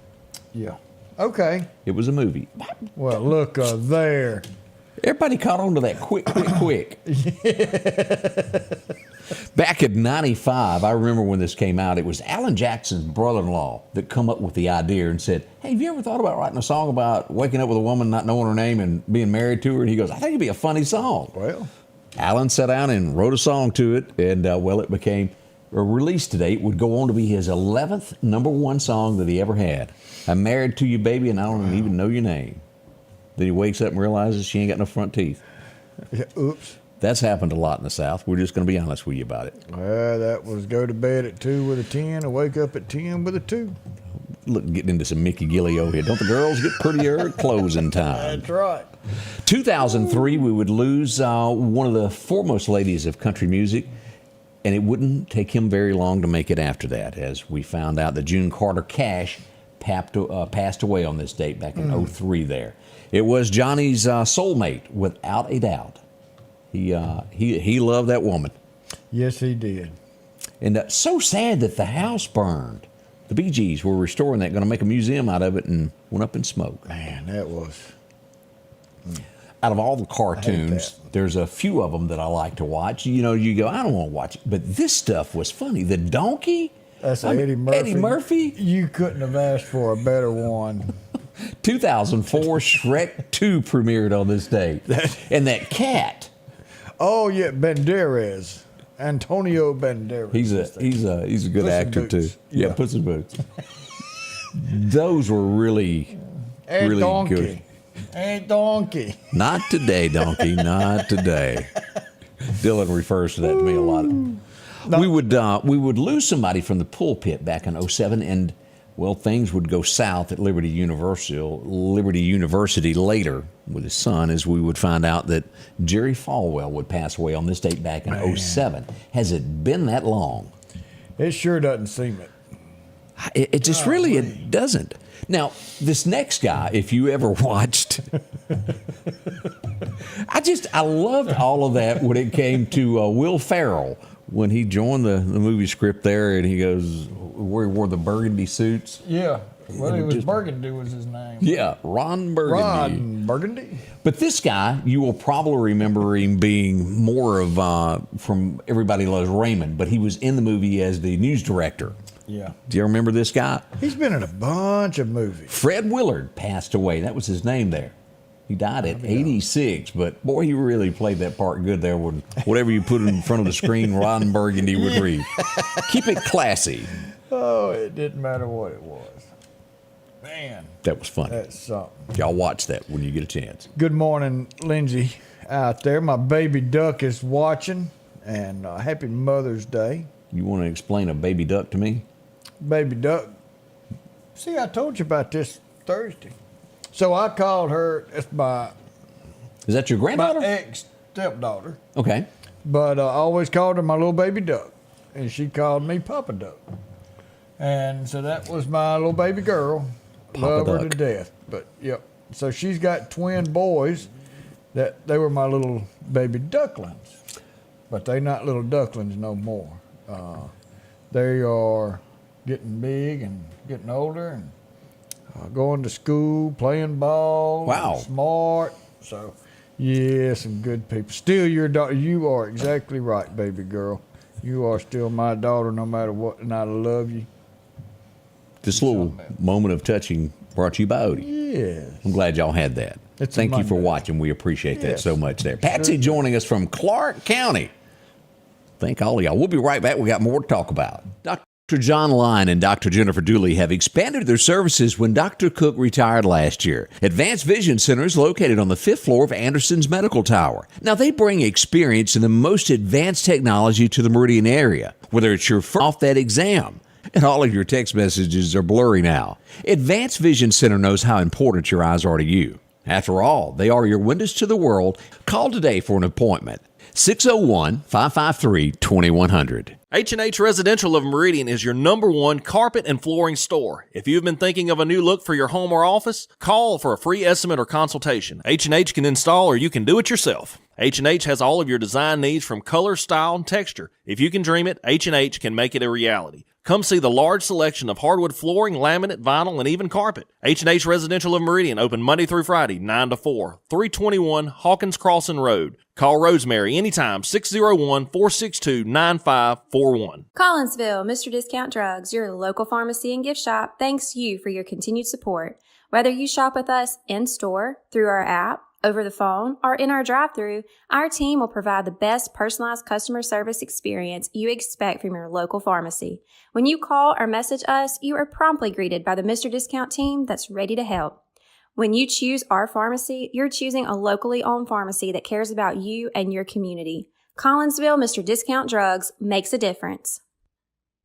Yeah. Okay. It was a movie. Well, look there. Everybody caught on to that quick. Back in 95, I remember when this came out, it was Alan Jackson's brother-in-law that come up with the idea and said, hey, have you ever thought about writing a song about waking up with a woman, not knowing her name, and being married to her? And he goes, I think it'd be a funny song. Well, Alan sat down and wrote a song to it, and, it became a release date, would go on to be his 11th number one song that he ever had. I'm married to you, baby, and I don't even know your name. Then he wakes up and realizes she ain't got no front teeth. Oops. That's happened a lot in the South. We're just going to be honest with you about it. Well, that was go to bed at 2 with a 10 and wake up at 10 with a 2. Look, getting into some Mickey Gillio here. Don't the girls get prettier at closing time? That's right. 2003, we would lose one of the foremost ladies of country music, and it wouldn't take him very long to make it after that, as we found out that June Carter Cash passed away on this date back in 03 there. It was Johnny's soulmate, without a doubt. He loved that woman. Yes, he did. And so sad that the house burned. The Bee Gees were restoring that, going to make a museum out of it, and went up in smoke. Man, that was... Out of all the cartoons, there's a few of them that I like to watch. You know, you go, I don't want to watch it. But this stuff was funny. The donkey. That's Eddie Murphy. Eddie Murphy. You couldn't have asked for a better one. 2004, Shrek 2 premiered on this date. And that cat. Oh, yeah, Banderas. Antonio Banderas. He's a good actor, too. Yeah, Puss in Boots. Those were really good. Hey, donkey. Not today, donkey. Not today. Dylan refers to that to me a lot. No. We would lose somebody from the pulpit back in 07, and well, things would go south at Liberty University later with his son, as we would find out that Jerry Falwell would pass away on this date back in 07. Has it been that long? It sure doesn't seem it. It just it doesn't. Now, this next guy, if you ever watched, I loved all of that when it came to Will Ferrell, when he joined the movie script there, and he goes, where he wore the burgundy suits. Yeah. Well, it was Burgundy was his name. Yeah, Ron Burgundy. Ron Burgundy. But this guy, you will probably remember him being more of from Everybody Loves Raymond, but he was in the movie as the news director Yeah. Do you remember this guy? He's been in a bunch of movies. Fred Willard passed away. That was his name there. He died at 86, but boy, he really played that part good there. When whatever you put in front of the screen, Ron Burgundy would read. Keep it classy. Oh, it didn't matter what it was. Man. That was funny. That's something. Y'all watch that when you get a chance. Good morning, Lindsay, out there. My baby duck is watching, and happy Mother's Day. You want to explain a baby duck to me? Baby duck. See, I told you about this Thursday. So I called her. It's my. Is that your granddaughter? My ex-stepdaughter. Okay. But I always called her my little baby duck, and she called me Papa Duck. And so that was my little baby girl. Love her to death. But yep. So she's got twin boys. That they were my little baby ducklings, but they're not little ducklings no more. They are getting big and getting older and going to school, playing ball. Wow. Smart. So, yeah, some good people. Still your daughter. You are exactly right, baby girl. You are still my daughter no matter what, and I love you. This little moment of touching brought to you by Odie. Yes. I'm glad y'all had that. Thank you for watching. We appreciate that so much there. Patsy joining us from Clark County. Thank all of y'all. We'll be right back. We got more to talk about. Dr. John Line and Dr. Jennifer Dooley have expanded their services when Dr. Cook retired last year. Advanced Vision Center is located on the 5th floor of Anderson's Medical Tower. Now, they bring experience in the most advanced technology to the Meridian area, whether it's your first off that exam. And all of your text messages are blurry now. Advanced Vision Center knows how important your eyes are to you. After all, they are your windows to the world. Call today for an appointment. 601-553-2100. H&H Residential of Meridian is your #1 carpet and flooring store. If you've been thinking of a new look for your home or office, call for a free estimate or consultation. H&H can install or you can do it yourself. H&H has all of your design needs from color, style, and texture. If you can dream it, H&H can make it a reality. Come see the large selection of hardwood flooring, laminate, vinyl, and even carpet. H&H Residential of Meridian, open Monday through Friday, 9 to 4, 321 Hawkins Crossing Road. Call Rosemary anytime, 601-462-9541. Collinsville, Mr. Discount Drugs, your local pharmacy and gift shop, thanks you for your continued support. Whether you shop with us in-store, through our app, over the phone, or in our drive-thru, our team will provide the best personalized customer service experience you expect from your local pharmacy. When you call or message us, you are promptly greeted by the Mr. Discount team that's ready to help. When you choose our pharmacy, you're choosing a locally owned pharmacy that cares about you and your community. Collinsville, Mr. Discount Drugs makes a difference.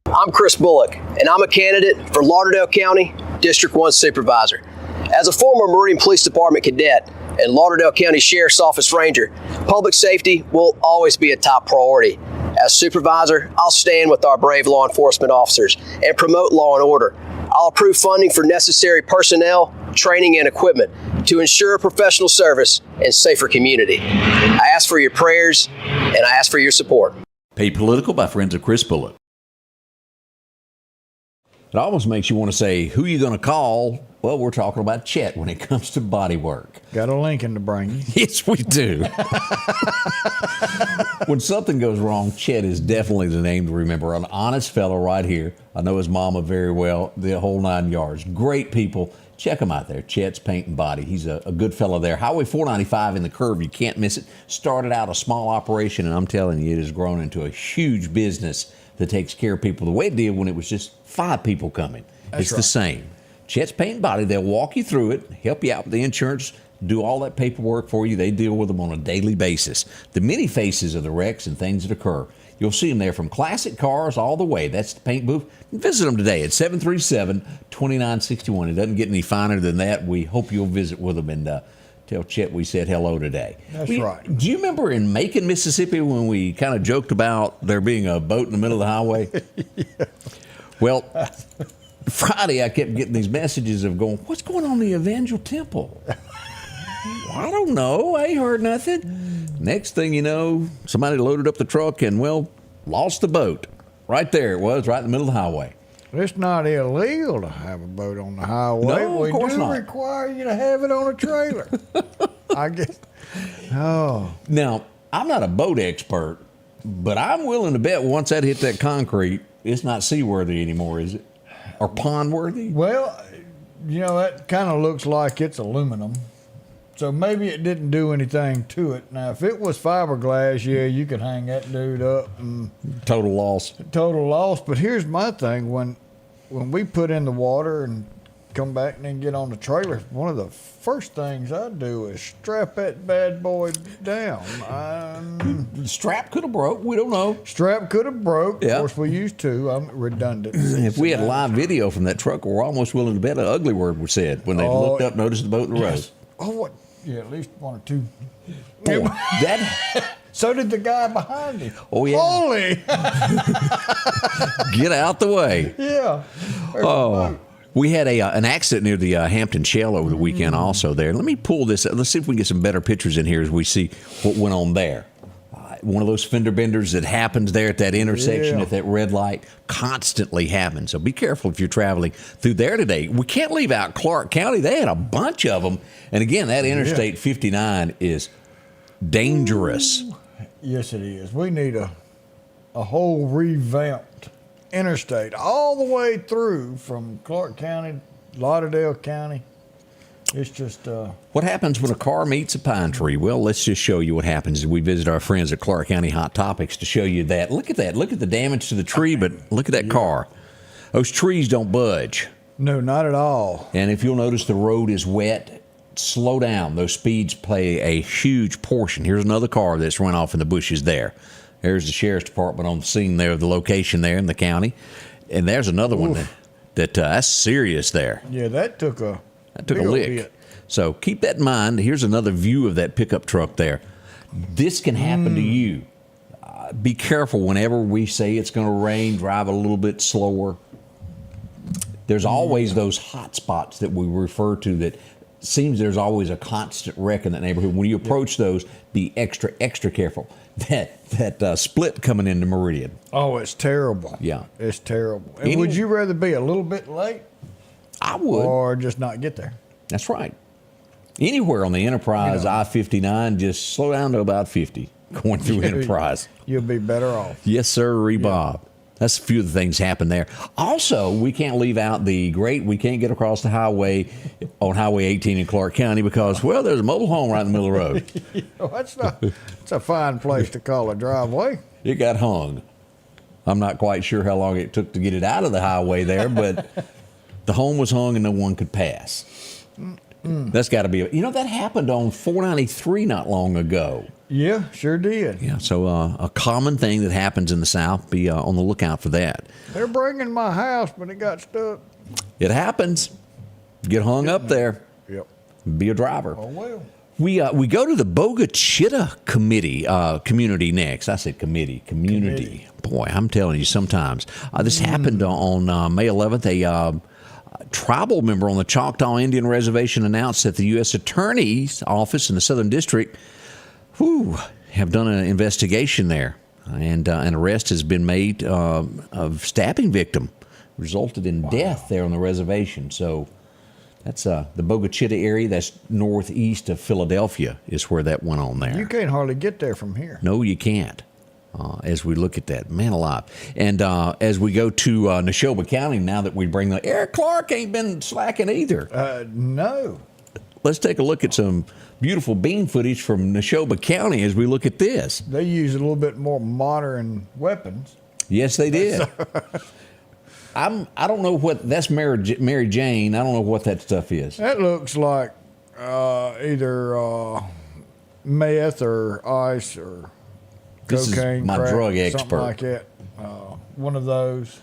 I'm Chris Bullock, and I'm a candidate for Lauderdale County District 1 Supervisor. As a former Meridian Police Department cadet and Lauderdale County Sheriff's Office Ranger, public safety will always be a top priority. As supervisor, I'll stand with our brave law enforcement officers and promote law and order. I'll approve funding for necessary personnel, training, and equipment to ensure professional service and safer community. I ask for your prayers, and I ask for your support. Paid Political by friends of Chris Bullock. It almost makes you want to say, who are you going to call? Well, we're talking about Chet when it comes to body work. Got a Lincoln to bring you. Yes, we do. When something goes wrong, Chet is definitely the name to remember. An honest fellow right here. I know his mama very well, the whole 9 yards. Great people. Check him out there. Chet's Paint and Body. He's a good fellow there. Highway 495 in the curve. You can't miss it. Started out a small operation, and I'm telling you, it has grown into a huge business that takes care of people the way it did when it was just 5 people coming. It's the same. Chet's Paint and Body, they'll walk you through it, help you out with the insurance, do all that paperwork for you. They deal with them on a daily basis. The many faces of the wrecks and things that occur. You'll see them there from classic cars all the way. That's the paint booth. Visit them today at 737-2961. It doesn't get any finer than that. We hope you'll visit with them and tell Chet we said hello today. That's right. Do you remember in Macon, Mississippi, when we kind of joked about there being a boat in the middle of the highway? Yeah. Well, Friday I kept getting these messages of going, what's going on in the Evangel Temple? I don't know. I ain't heard nothing. Next thing you know, somebody loaded up the truck and, well, lost the boat. Right there it was, right in the middle of the highway. It's not illegal to have a boat on the highway. No, of course not. We do require you to have it on a trailer. I guess. Oh. Now, I'm not a boat expert, but I'm willing to bet once that hit that concrete, it's not seaworthy anymore, is it? Or pond worthy? Well, that kind of looks like it's aluminum. So maybe it didn't do anything to it. Now, if it was fiberglass, yeah, you could hang that dude up. And total loss. Total loss. But here's my thing. When we put in the water and come back and then get on the trailer, one of the first things I do is strap that bad boy down. The strap could have broke. We don't know. Strap could have broke. Yeah. Of course, we used to. I'm redundant. If we had live video from that truck, we're almost willing to bet an ugly word was said when they looked up, noticed the boat in the road. Oh, what? Yeah, at least one or two. Boy, that. So did the guy behind him. Oh, yeah. Holy! Get out the way. Yeah. Oh. We had an accident near the Hampton Shell over the weekend also there. Let me pull this up. Let's see if we can get some better pictures in here as we see what went on there. One of those fender benders that happens there at that intersection at that red light constantly happens. So be careful if you're traveling through there today. We can't leave out Clark County. They had a bunch of them. And again, that Interstate 59 is dangerous. Yes, it is. We need a whole revamped interstate all the way through from Clark County, Lauderdale County. It's just... What happens when a car meets a pine tree? Well, let's just show you what happens as we visit our friends at Clark County Hot Topics to show you that. Look at that. Look at the damage to the tree, but look at that car. Those trees don't budge. No, not at all. And if you'll notice the road is wet, slow down. Those speeds play a huge portion. Here's another car that's run off in the bushes there. There's the sheriff's department on the scene there, the location there in the county. And there's another one that's serious there. Yeah, that took a lick. hit. So keep that in mind. Here's another view of that pickup truck there. This can happen to you. Be careful whenever we say it's going to rain, drive a little bit slower. There's always those hot spots that we refer to that seems there's always a constant wreck in that neighborhood. When you approach those, be extra, extra careful. That split coming into Meridian. Oh, it's terrible. Yeah. It's terrible. And would you rather be a little bit late? I would. Or just not get there? That's right. Anywhere on the Enterprise I-59, just slow down to about 50 going through Enterprise. You'll be better off. Yes, sir, Bob. That's a few of the things happen there. Also, we can't leave out we can't get across the highway on Highway 18 in Clark County because, well, there's a mobile home right in the middle of the road. It's a fine place to call a driveway. It got hung. I'm not quite sure how long it took to get it out of the highway there, but the home was hung and no one could pass. That's got to be, that happened on 493 not long ago. Yeah, sure did. Yeah, so a common thing that happens in the South, be on the lookout for that. They're bringing my house, but it got stuck. It happens. Get hung up there. Yep. Be a driver. Oh, well. We go to the Bogachita community next. I said community. Boy, I'm telling you, sometimes. This happened on May 11th. A tribal member on the Choctaw Indian Reservation announced that the U.S. Attorney's Office in the Southern District have done an investigation there, and an arrest has been made of stabbing victim, resulted in death there on the reservation. So that's the Bogachita area. That's northeast of Philadelphia is where that went on there. You can't hardly get there from here. No, you can't. As we look at that, man alive. And as we go to Neshoba County, now that we bring Eric Clark ain't been slacking either. No. Let's take a look at some beautiful bean footage from Neshoba County as we look at this. They use a little bit more modern weapons. Yes, they did. I don't know what that's Mary Jane. I don't know what that stuff is. That looks like either meth or ice or this cocaine, is my crack, drug something expert. like that. One of those.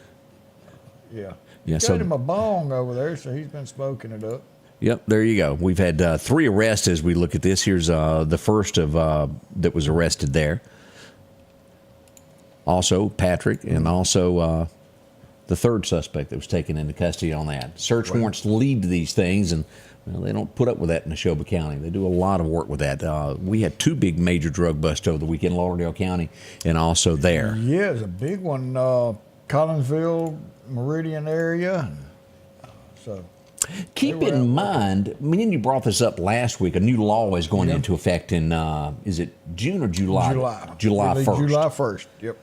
Yeah. Yeah. Got him a bong over there, so he's been smoking it up. Yep, there you go. We've had 3 arrests as we look at this. Here's the first of that was arrested there. Also Patrick, and also the third suspect that was taken into custody on that. Search warrants lead to these things, and they don't put up with that in Neshoba County. They do a lot of work with that. We had 2 big major drug busts over the weekend, Lauderdale County and also there. Yeah, it's a big one, Collinsville, Meridian area. So keep in mind, you brought this up last week, a new law is going into effect in, is it June or July? July 1st. July 1st, yep.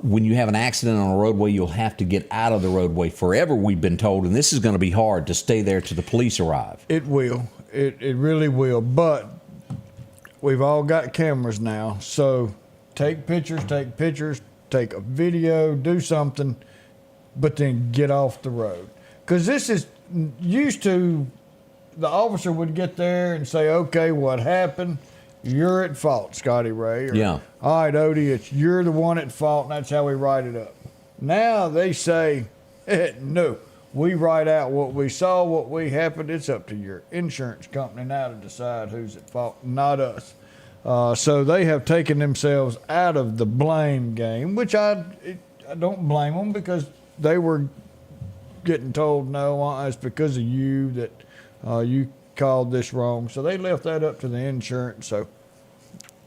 when you have an accident on a roadway, you'll have to get out of the roadway forever, we've been told, and this is going to be hard to stay there till the police arrive. It will. It really will. But we've all got cameras now, so take pictures, take a video, do something, but then get off the road. Because this is used to, the officer would get there and say, okay, what happened? You're at fault, Scotty Ray. Or, yeah. All right, Odie, you're the one at fault, and that's how we write it up. Now they say, no, we write out what we saw, what we happened. It's up to your insurance company now to decide who's at fault, not us. So they have taken themselves out of the blame game, which I don't blame them, because they were getting told, no, it's because of you that you called this wrong. So they left that up to the insurance. So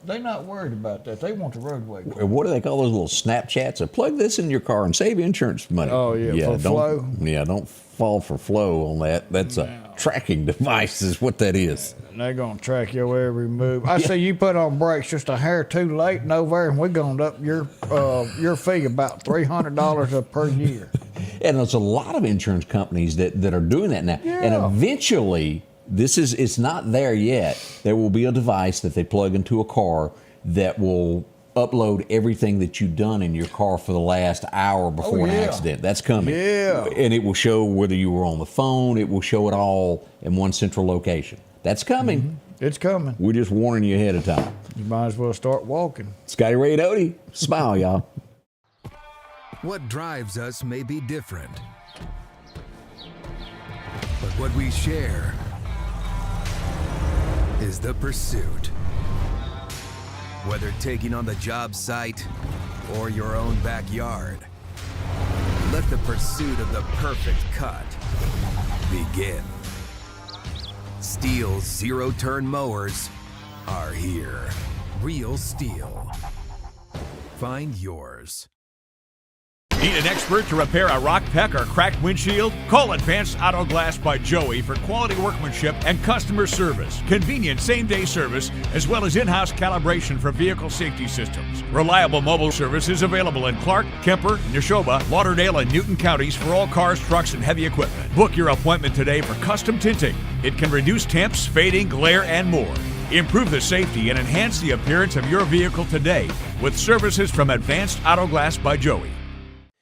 they're not worried about that. They want the roadway. What do they call those little Snapchats? So plug this in your car and save insurance money. Oh, yeah, for flow. Yeah, don't fall for flow on that. That's a tracking device is what that is. And they're going to track your every move. I say you put on brakes just a hair too late and over, and we're going to up your fee about $300 per year. And there's a lot of insurance companies that are doing that now. Yeah. And eventually, it's not there yet. There will be a device that they plug into a car that will upload everything that you've done in your car for the last hour before an accident. That's coming. Yeah. And it will show whether you were on the phone. It will show it all in one central location. That's coming. Mm-hmm. It's coming. We're just warning you ahead of time. You might as well start walking. Scotty Ray and Odie. Smile, y'all. What drives us may be different, but what we share is the pursuit. Whether taking on the job site or your own backyard, let the pursuit of the perfect cut begin. Steel's zero-turn mowers are here. Real Steel. Find yours. Need an expert to repair a rock peck or cracked windshield? Call Advanced Auto Glass by Joey for quality workmanship and customer service. Convenient same-day service, as well as in-house calibration for vehicle safety systems. Reliable mobile service is available in Clark, Kemper, Neshoba, Lauderdale, and Newton counties for all cars, trucks, and heavy equipment. Book your appointment today for custom tinting. It can reduce temps, fading, glare, and more. Improve the safety and enhance the appearance of your vehicle today with services from Advanced Auto Glass by Joey.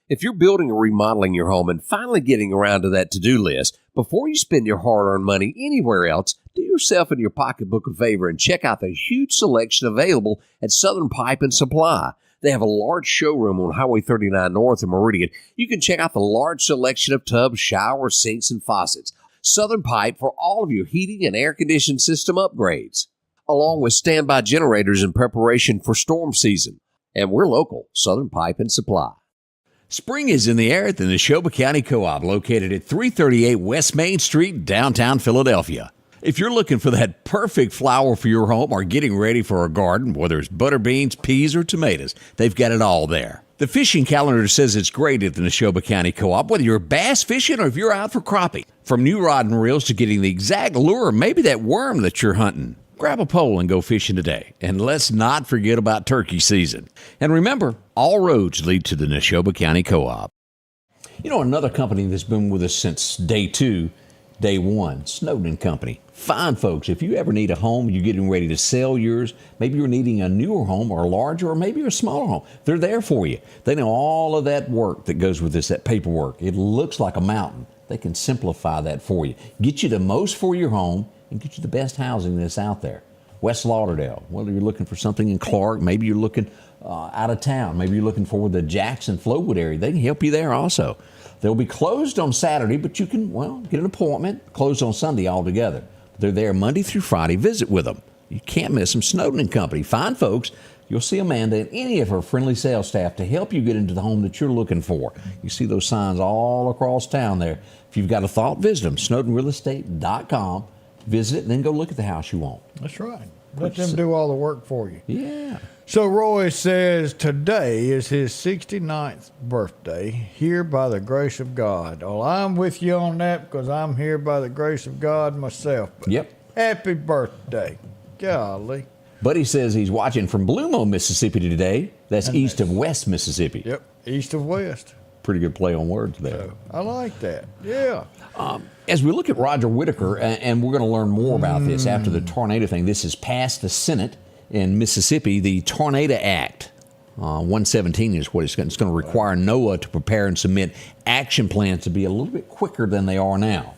If you're building or remodeling your home and finally getting around to that to-do list, before you spend your hard-earned money anywhere else, do yourself and your pocketbook a favor and check out the huge selection available at Southern Pipe and Supply. They have a large showroom on Highway 39 North in Meridian. You can check out the large selection of tubs, showers, sinks, and faucets. Southern Pipe for all of your heating and air conditioning system upgrades, along with standby generators in preparation for storm season. And we're local, Southern Pipe and Supply. Spring is in the air at the Neshoba County Co-op, located at 338 West Main Street, downtown Philadelphia. If you're looking for that perfect flower for your home or getting ready for a garden, whether it's butter beans, peas, or tomatoes, they've got it all there. The fishing calendar says it's great at the Neshoba County Co-op, whether you're bass fishing or if you're out for crappie. From new rod and reels to getting the exact lure or maybe that worm that you're hunting. Grab a pole and go fishing today. And let's not forget about turkey season. And remember, all roads lead to the Neshoba County Co-op. You know, another company that's been with us since day one, Snowden & Company. Fine folks, if you ever need a home, you're getting ready to sell yours, maybe you're needing a newer home or a larger or maybe a smaller home, they're there for you. They know all of that work that goes with this, that paperwork. It looks like a mountain. They can simplify that for you. Get you the most for your home and get you the best housing that's out there. West Lauderdale, whether you're looking for something in Clark, maybe you're looking out of town, maybe you're looking for the Jackson, Flowood area, they can help you there also. They'll be closed on Saturday, but you can, get an appointment, closed on Sunday altogether. They're there Monday through Friday. Visit with them. You can't miss them. Snowden & Company. Fine folks. You'll see Amanda and any of her friendly sales staff to help you get into the home that you're looking for. You see those signs all across town there. If you've got a thought, visit them, snowdenrealestate.com. Visit it and then go look at the house you want. That's right. Let them do all the work for you. Yeah. So Roy says today is his 69th birthday, here by the grace of God. Well, I'm with you on that because I'm here by the grace of God myself. But yep. Happy birthday. Golly. Buddy says he's watching from Blue Mo, Mississippi today. That's east of West Mississippi. Yep, east of West. Pretty good play on words there. I like that. Yeah. As we look at Roger Whittaker, and we're going to learn more about this after the tornado thing, this has passed the Senate in Mississippi, the Tornado Act. 117 is what it's going to require NOAA to prepare and submit action plans to be a little bit quicker than they are now.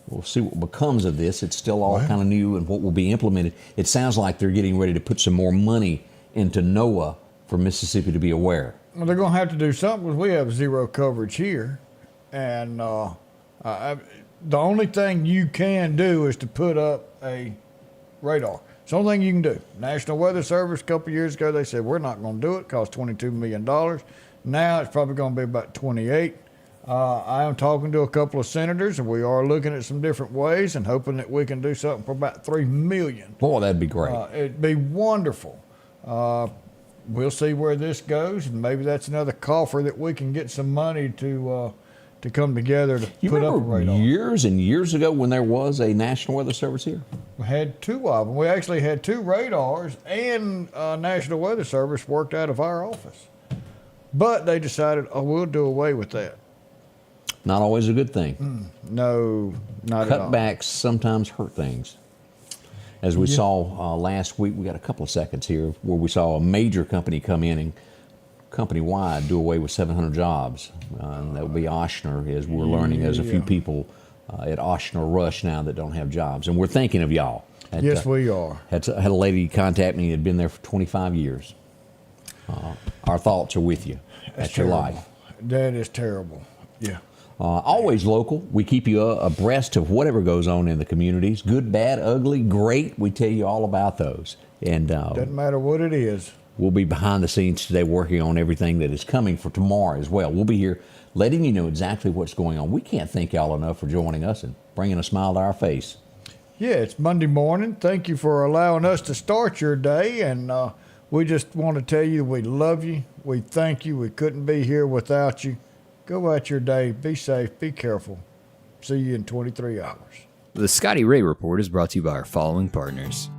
We'll see what becomes of this. It's still all kind of new and what will be implemented. It sounds like they're getting ready to put some more money into NOAA for Mississippi to be aware. Well, they're going to have to do something because we have zero coverage here. And the only thing you can do is to put up a radar. It's the only thing you can do. National Weather Service, a couple of years ago, they said, we're not going to do it. It costs $22 million. Now it's probably going to be about 28. I am talking to a couple of senators, and we are looking at some different ways and hoping that we can do something for about $3 million. Boy, that'd be great. It'd be wonderful. We'll see where this goes, and maybe that's another coffer that we can get some money to come together to put up a radar. Years and years ago when there was a National Weather Service here? We had two of them. We actually had two radars, and National Weather Service worked out of our office. But they decided, we'll do away with that. Not always a good thing. No, not at all. Cutbacks sometimes hurt things. As we saw last week, we got a couple of seconds here where we saw a major company come in and company-wide do away with 700 jobs. And that would be Ochsner, as we're learning. There's a few people at Ochsner Rush now that don't have jobs. And we're thinking of y'all. Yes, we are. Had a lady contact me who had been there for 25 years. Our thoughts are with you. That's your life. That is terrible. Yeah. Always local. We keep you abreast of whatever goes on in the communities. Good, bad, ugly, great. We tell you all about those. And doesn't matter what it is. We'll be behind the scenes today working on everything that is coming for tomorrow as well. We'll be here letting you know exactly what's going on. We can't thank y'all enough for joining us and bringing a smile to our face. Yeah, it's Monday morning. Thank you for allowing us to start your day. And we just want to tell you we love you. We thank you. We couldn't be here without you. Go about your day. Be safe. Be careful. See you in 23 hours. The Scotty Ray Report is brought to you by our following partners: